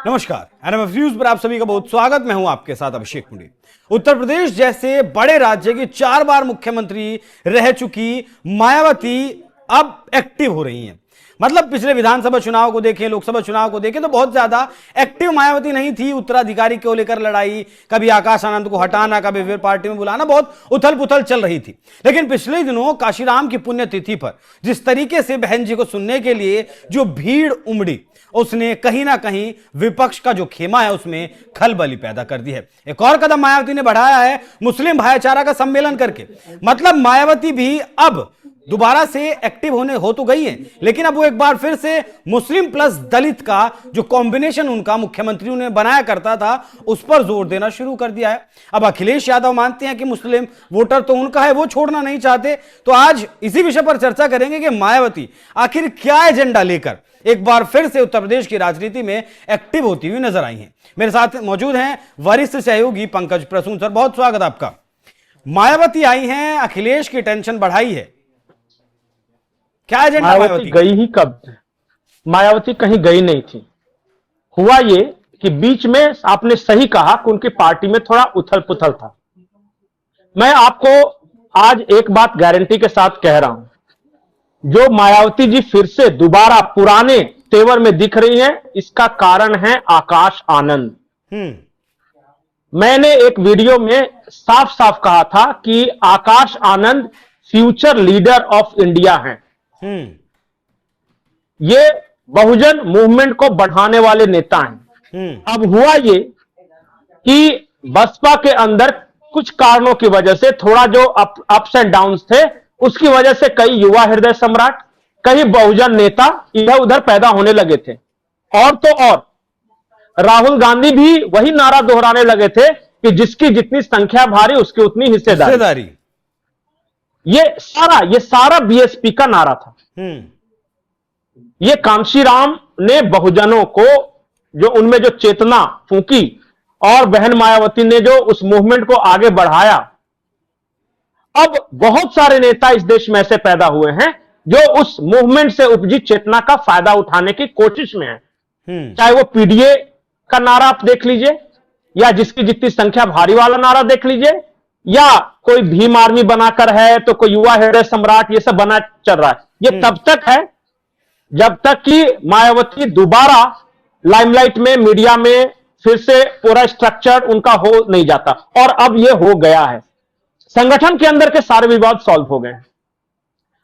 नमस्कार, NMF news पर आप सभी का बहुत स्वागत। मैं हूं आपके साथ अभिषेक मुंडे। उत्तर प्रदेश जैसे बड़े राज्य की 4 बार मुख्यमंत्री रह चुकी मायावती अब एक्टिव हो रही हैं। मतलब पिछले विधानसभा चुनाव को देखें, लोकसभा चुनाव को देखें तो बहुत ज्यादा एक्टिव मायावती नहीं थी। उत्तराधिकारी को लेकर लड़ाई, कभी आकाश आनंद को हटाना, कभी फिर पार्टी में बुलाना, बहुत उथल पुथल चल रही थी। लेकिन पिछले दिनों काशीराम की पुण्यतिथि पर जिस तरीके से बहन जी को सुनने के लिए जो भीड़ उमड़ी, उसने कहीं ना कहीं विपक्ष का जो खेमा है उसमें खलबली पैदा कर दी है। एक और कदम मायावती ने बढ़ाया है मुस्लिम भाईचारा का सम्मेलन करके। मतलब मायावती भी अब दोबारा से एक्टिव होने हो तो गई है, लेकिन अब वो एक बार फिर से मुस्लिम प्लस दलित का जो कॉम्बिनेशन उनका मुख्यमंत्रियों ने बनाया करता था उस पर जोर देना शुरू कर दिया है। अब अखिलेश यादव मानते हैं कि मुस्लिम वोटर तो उनका है, वो छोड़ना नहीं चाहते। तो आज इसी विषय पर चर्चा करेंगे कि मायावती आखिर क्या एजेंडा लेकर एक बार फिर से उत्तर प्रदेश की राजनीति में एक्टिव होती हुई नजर आई हैं। मेरे साथ मौजूद हैं वरिष्ठ सहयोगी पंकज प्रसून। सर, बहुत स्वागत आपका। मायावती आई हैं, अखिलेश की टेंशन बढ़ाई है, क्या एजेंडा मायावती गई ही कब? मायावती कहीं गई नहीं थी। हुआ ये कि बीच में आपने सही कहा कि उनकी पार्टी में थोड़ा उथल पुथल था। मैं आपको आज एक बात गारंटी के साथ कह रहा हूं, जो मायावती जी फिर से दोबारा पुराने तेवर में दिख रही हैं, इसका कारण है आकाश आनंद। मैंने एक वीडियो में साफ साफ कहा था कि Akash Anand future leader of India हैं। ये बहुजन मूवमेंट को बढ़ाने वाले नेता हैं। अब हुआ ये कि बसपा के अंदर कुछ कारणों की वजह से थोड़ा जो अप्स एंड डाउन्स थे, उसकी वजह से कई युवा हृदय सम्राट, कई बहुजन नेता इधर उधर पैदा होने लगे थे। और तो और राहुल गांधी भी वही नारा दोहराने लगे थे कि जिसकी जितनी संख्या भारी उसकी उतनी हिस्सेदारी। ये सारा बीएसपी का नारा था। ये कांशीराम ने बहुजनों को जो उनमें जो चेतना फूंकी और बहन मायावती ने जो उस मूवमेंट को आगे बढ़ाया। अब बहुत सारे नेता इस देश में ऐसे पैदा हुए हैं जो उस मूवमेंट से उपजी चेतना का फायदा उठाने की कोशिश में है। चाहे वो पीडीए का नारा आप देख लीजिए, या जिसकी जितनी संख्या भारी वाला नारा देख लीजिए, या कोई भीम आर्मी बनाकर है, तो कोई युवा हृदय सम्राट, ये सब बना चल रहा है। ये तब तक है जब तक कि मायावती दोबारा लाइमलाइट में, मीडिया में फिर से पूरा स्ट्रक्चर उनका हो नहीं जाता। और अब ये हो गया है। संगठन के अंदर के सारे विवाद सॉल्व हो गए हैं।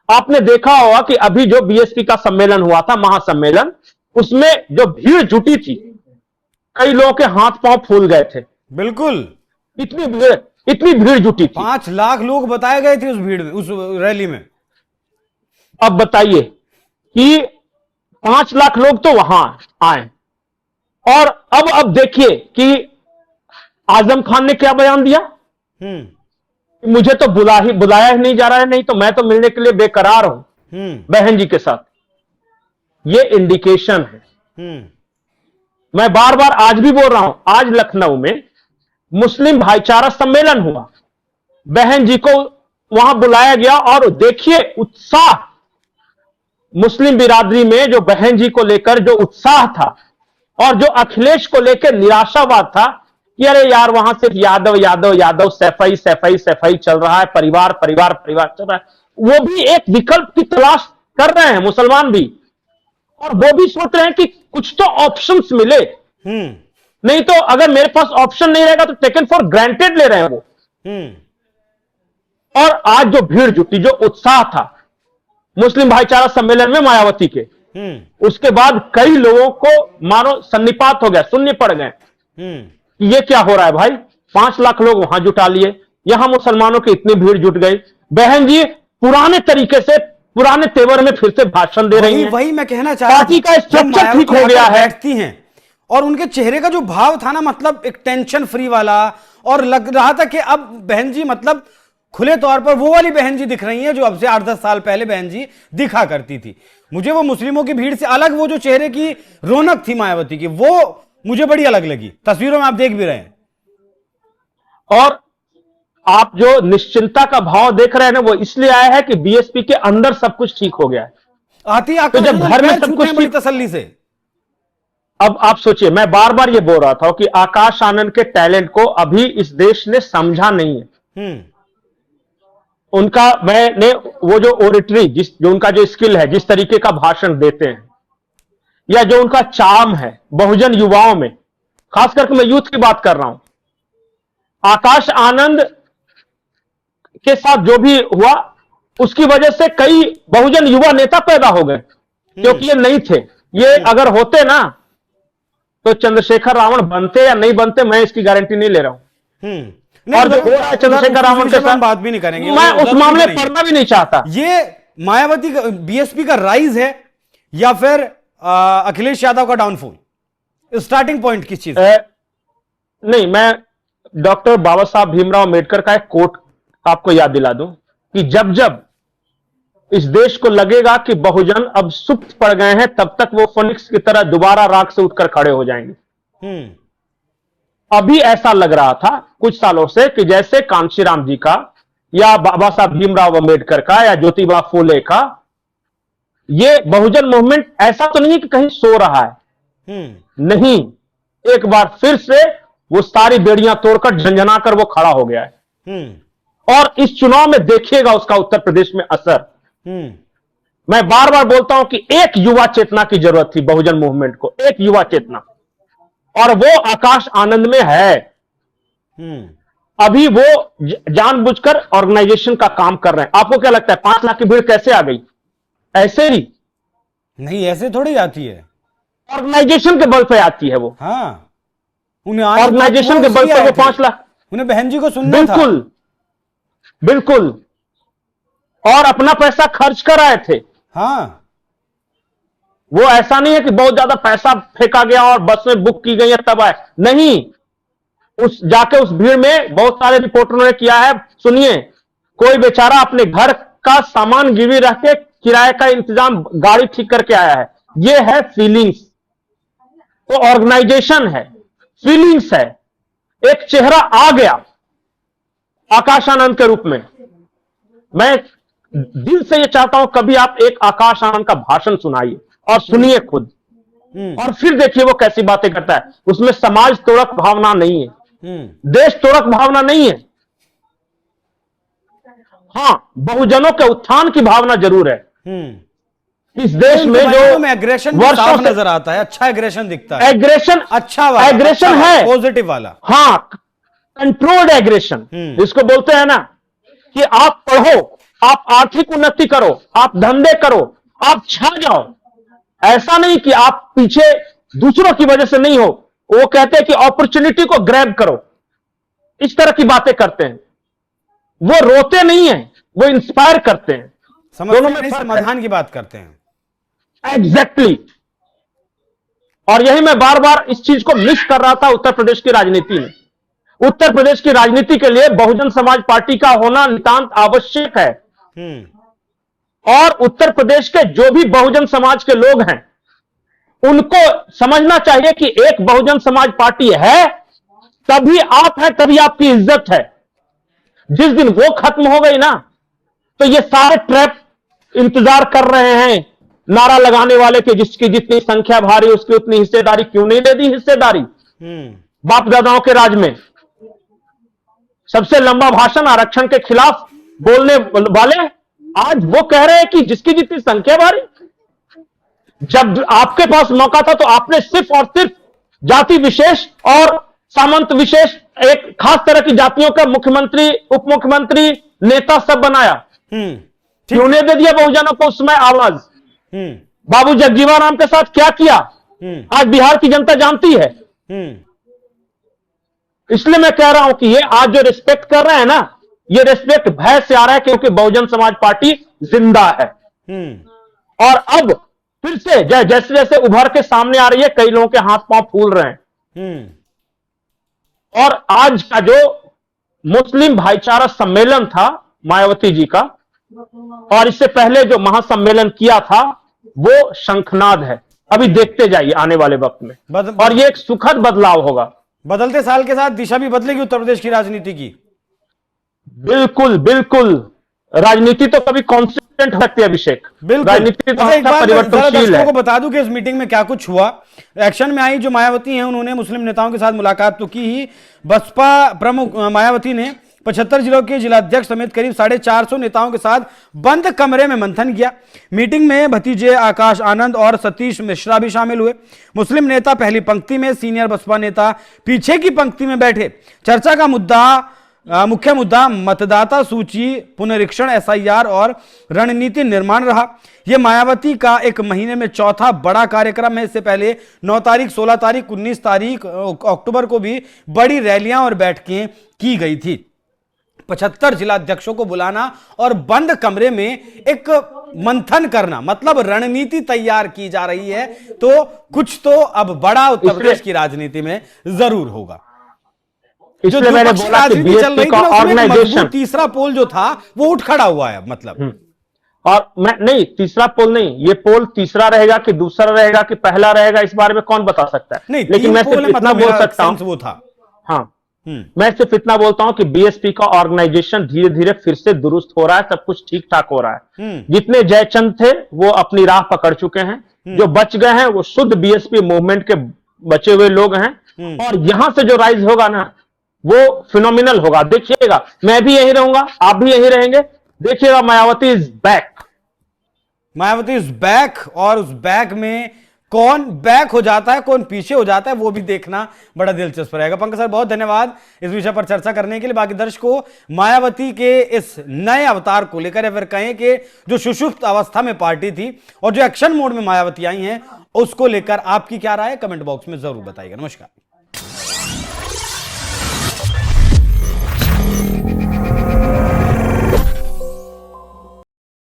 आपने देखा होगा कि अभी जो बीएसपी का सम्मेलन हुआ था, महासम्मेलन, उसमें जो भीड़ जुटी थी, कई लोगों के हाथ पांव फूल गए थे। बिल्कुल, इतनी भीड़ जुटी थी। 5 लाख लोग बताए गए थे उस भीड़ में, उस रैली में। अब बताइए कि 5 लाख लोग तो वहां आए, और अब देखिए कि आजम खान ने क्या बयान दिया। मुझे तो बुलाया ही नहीं जा रहा है, नहीं तो मैं तो मिलने के लिए बेकरार हूं बहन जी के साथ। ये इंडिकेशन है। मैं बार बार आज भी बोल रहा हूं, आज लखनऊ में मुस्लिम भाईचारा सम्मेलन हुआ, बहन जी को वहां बुलाया गया, और देखिए उत्साह मुस्लिम बिरादरी में, जो बहन जी को लेकर जो उत्साह था, और जो अखिलेश को लेकर निराशावाद था कि अरे यार वहां सिर्फ यादव यादव यादव, सैफई सैफई सैफई चल रहा है, परिवार परिवार परिवार चल रहा है। वो भी एक विकल्प की तलाश कर रहे हैं, मुसलमान भी, और वो भी सोच रहे हैं कि कुछ तो ऑप्शंस मिले। नहीं तो अगर मेरे पास ऑप्शन नहीं रहेगा तो टेकन फॉर ग्रांटेड ले रहे हैं वो। और आज जो भीड़ जुटी, जो उत्साह था मुस्लिम भाईचारा सम्मेलन में मायावती के, उसके बाद कई लोगों को मानो सन्निपात हो गया, शून्य पड़ गए। ये क्या हो रहा है भाई? 5 लाख लोग वहां जुटा लिए, यहां मुसलमानों की इतनी भीड़ जुट गई। बहन जी पुराने तरीके से, पुराने तेवर में फिर से भाषण दे रही हैं। वही मैं कहना चाह रहा हूं, पार्टी का स्ट्रक्चर ठीक हो गया है। बैठती हैं और उनके चेहरे का जो भाव था ना, मतलब एक टेंशन फ्री वाला, और लग रहा था कि अब बहन जी मतलब खुले तौर पर वो वाली बहन जी दिख रही हैं जो अब से 8-10 साल पहले बहन जी दिखा करती थी। मुझे वो मुस्लिमों की भीड़ से अलग वो जो चेहरे की रौनक थी मायावती की, वो मुझे बड़ी अलग लगी। तस्वीरों में आप देख भी रहे हैं। और आप जो निश्चिंता का भाव देख रहे हैं ना, वो इसलिए आया है कि बीएसपी के अंदर सब कुछ ठीक हो गया है। आती तो जब घर में सब कुछ बड़ी तसल्ली से, अब आप सोचिए, मैं बार बार ये बोल रहा था कि आकाश आनंद के टैलेंट को अभी इस देश ने समझा नहीं है। उनका मैंने वो जो ओरेटरी, जो उनका जो स्किल है, जिस तरीके का भाषण देते हैं, या जो उनका चार्म है बहुजन युवाओं में, खास करके मैं यूथ की बात कर रहा हूं, आकाश आनंद के साथ जो भी हुआ उसकी वजह से कई बहुजन युवा नेता पैदा हो गए, क्योंकि ये नहीं थे। ये अगर होते ना तो चंद्रशेखर रावण बनते या नहीं बनते, मैं इसकी गारंटी नहीं ले रहा हूं। और जो हो रहा है चंद्रशेखर रावण के साथ, बात भी नहीं करेंगे, मैं उस मामले पढ़ना भी नहीं चाहता। ये मायावती का, बीएसपी का राइज है या फिर अखिलेश यादव का डाउनफॉल? स्टार्टिंग पॉइंट किस चीज? नहीं, मैं डॉक्टर बाबा साहब भीमराव अम्बेडकर का एक कोट आपको याद दिला दूं कि जब जब इस देश को लगेगा कि बहुजन अब सुप्त पड़ गए हैं, तब तक वो फोनिक्स की तरह दोबारा राख से उठकर खड़े हो जाएंगे। अभी ऐसा लग रहा था कुछ सालों से कि जैसे कांशीराम जी का या बाबा साहब भीमराव अम्बेडकर का या ज्योतिबा फूले का, ये बहुजन मूवमेंट ऐसा तो नहीं है कि कहीं सो रहा है। नहीं, एक बार फिर से वो सारी बेड़ियां तोड़कर झंझनाकर वो खड़ा हो गया है। और इस चुनाव में देखिएगा उसका उत्तर प्रदेश में असर। मैं बार बार बोलता हूं कि एक युवा चेतना की जरूरत थी बहुजन मूवमेंट को, एक युवा चेतना, और वो आकाश आनंद में है। अभी वो जानबूझकर ऑर्गेनाइजेशन का काम कर रहे हैं। आपको क्या लगता है 5 लाख की भीड़ कैसे आ गई? ऐसे ही नहीं, ऐसे थोड़ी आती है, ऑर्गेनाइजेशन के बल पे आती है वो। हाँ, ऑर्गेनाइजेशन के बल पे वो 5 लाख, उन्हें बहन जी को सुनना था। बिल्कुल बिल्कुल, और अपना पैसा खर्च कर आए थे। हाँ, वो ऐसा नहीं है कि बहुत ज्यादा पैसा फेंका गया और बस में बुक की गई है तब आए, नहीं। उस जाके उस भीड़ में बहुत सारे रिपोर्टरों ने किया है। सुनिए, कोई बेचारा अपने घर का सामान गिरवी रख के किराए का इंतजाम, गाड़ी ठीक करके आया है। ये है फीलिंग्स। तो ऑर्गेनाइजेशन है, फीलिंग्स है। एक चेहरा आ गया आकाश आनंद के रूप में। मैं दिल से ये चाहता हूं कभी आप एक आकाश आनंद का भाषण सुनाइए और सुनिए खुद, और फिर देखिए वो कैसी बातें करता है। उसमें समाज तोड़क भावना नहीं है, देश तोड़क भावना नहीं है। हां, बहुजनों के उत्थान की भावना जरूर है। इस देश में जो एग्रेशन वर्षों से नजर आता है, अच्छा एग्रेशन दिखता है, एग्रेशन, अच्छा वाला, एग्रेशन अच्छा है, पॉजिटिव वाला। हां, कंट्रोल्ड एग्रेशन जिसको बोलते हैं ना, कि आप पढ़ो, आप आर्थिक उन्नति करो, आप धंधे करो, आप छा जाओ। ऐसा नहीं कि आप पीछे दूसरों की वजह से नहीं हो। वो कहते हैं कि अपॉर्चुनिटी को ग्रैब करो, इस तरह की बातें करते हैं। वो रोते नहीं है, वो इंस्पायर करते हैं। दोनों में समाधान की बात करते हैं। एग्जैक्टली। और यही मैं बार बार इस चीज को मिस कर रहा था उत्तर प्रदेश की राजनीति में। उत्तर प्रदेश की राजनीति के लिए बहुजन समाज पार्टी का होना नितांत आवश्यक है। और उत्तर प्रदेश के जो भी बहुजन समाज के लोग हैं, उनको समझना चाहिए कि एक बहुजन समाज पार्टी है, तभी आप हैं, तभी आपकी इज्जत है। जिस दिन वो खत्म हो गई ना, तो ये सारे ट्रैप इंतजार कर रहे हैं नारा लगाने वाले के, जिसकी जितनी संख्या भारी उसकी उतनी हिस्सेदारी। क्यों नहीं दे दी हिस्सेदारी? बाप दादाओं के राज में सबसे लंबा भाषण आरक्षण के खिलाफ बोलने वाले आज वो कह रहे हैं कि जिसकी जितनी संख्या भारी। जब आपके पास मौका था तो आपने सिर्फ और सिर्फ जाति विशेष और सामंत विशेष, एक खास तरह की जातियों का मुख्यमंत्री, उप मुख्यमंत्री, नेता सब बनाया। क्यों नहीं दे दिया बहुजनों को उस समय आवाज? बाबू जगजीवन राम के साथ क्या किया आज बिहार की जनता जानती है। इसलिए मैं कह रहा हूं कि ये आज जो रिस्पेक्ट कर रहे हैं ना, ये रिस्पेक्ट भय से आ रहा है, क्योंकि बहुजन समाज पार्टी जिंदा है। और अब फिर से जैसे जैसे उभर के सामने आ रही है, कई लोगों के हाथ पांव फूल रहे हैं। और आज का जो मुस्लिम भाईचारा सम्मेलन था मायावती जी का, और इससे पहले जो महासम्मेलन किया था, वो शंखनाद है। अभी देखते जाइए आने वाले वक्त में, और ये एक सुखद बदलाव होगा। बदलते साल के साथ दिशा भी बदलेगी उत्तर प्रदेश की राजनीति की। बिल्कुल बिल्कुल। राजनीति तो कभी कांस्टेंट हो सकती है अभिषेक, बिल्कुल। राजनीति तो अच्छा, एक हमेशा बात जरा परिवर्तनशील दर्शकों है। को बता दूं कि इस मीटिंग में क्या कुछ हुआ। एक्शन में आई जो मायावती हैं, उन्होंने मुस्लिम नेताओं के साथ मुलाकात तो की ही। बसपा प्रमुख मायावती ने 75 जिलों के जिलाध्यक्ष समेत करीब 450 नेताओं के साथ बंद कमरे में मंथन किया। मीटिंग में भतीजे आकाश आनंद और सतीश मिश्रा भी शामिल हुए। मुस्लिम नेता पहली पंक्ति में, सीनियर बसपा नेता पीछे की पंक्ति में बैठे। चर्चा का मुख्य मुद्दा मतदाता सूची पुनरीक्षण, एसआईआर और रणनीति निर्माण रहा। यह मायावती का एक महीने में चौथा बड़ा कार्यक्रम है। इससे पहले 9 तारीख, 16 तारीख, 19 तारीख अक्टूबर को भी बड़ी रैलियां और बैठकें की गई थी। 75 जिलाध्यक्षों को बुलाना और बंद कमरे में एक मंथन करना, मतलब रणनीति तैयार की जा रही है। तो कुछ तो अब बड़ा उत्तर प्रदेश की राजनीति में जरूर होगा। इसलिए मैंने बोला कि बीएसपी का ऑर्गेनाइजेशन, तीसरा पोल जो था वो उठ खड़ा हुआ है, मतलब। और मैं नहीं, तीसरा पोल नहीं, ये पोल तीसरा रहेगा कि दूसरा रहेगा कि पहला रहेगा, इस बारे में कौन बता सकता है। नहीं, लेकिन मैं सिर्फ इतना बोल सकता हूं, वो था। हाँ, मैं सिर्फ इतना बोलता हूं कि बीएसपी का ऑर्गेनाइजेशन धीरे धीरे फिर से दुरुस्त हो रहा है, सब कुछ ठीक ठाक हो रहा है। जितने जयचंद थे वो अपनी राह पकड़ चुके हैं, जो बच गए हैं वो शुद्ध बीएसपी मूवमेंट के बचे हुए लोग हैं। और यहां से जो राइज होगा ना, वो फिनोमिनल होगा। देखिएगा, मैं भी यहीं रहूंगा, आप भी यहीं रहेंगे। देखिएगा, Mayawati is back, Mayawati is back. और उस बैक में कौन बैक हो जाता है, कौन पीछे हो जाता है, वो भी देखना बड़ा दिलचस्प रहेगा। पंकज सर, बहुत धन्यवाद इस विषय पर चर्चा करने के लिए। बाकी दर्शकों, मायावती के इस नए अवतार को लेकर, या फिर कहें कि जो सुषुप्त अवस्था में पार्टी थी और जो एक्शन मोड में मायावती आई हैं, उसको लेकर आपकी क्या राय है, कमेंट बॉक्स में जरूर बताइएगा। नमस्कार।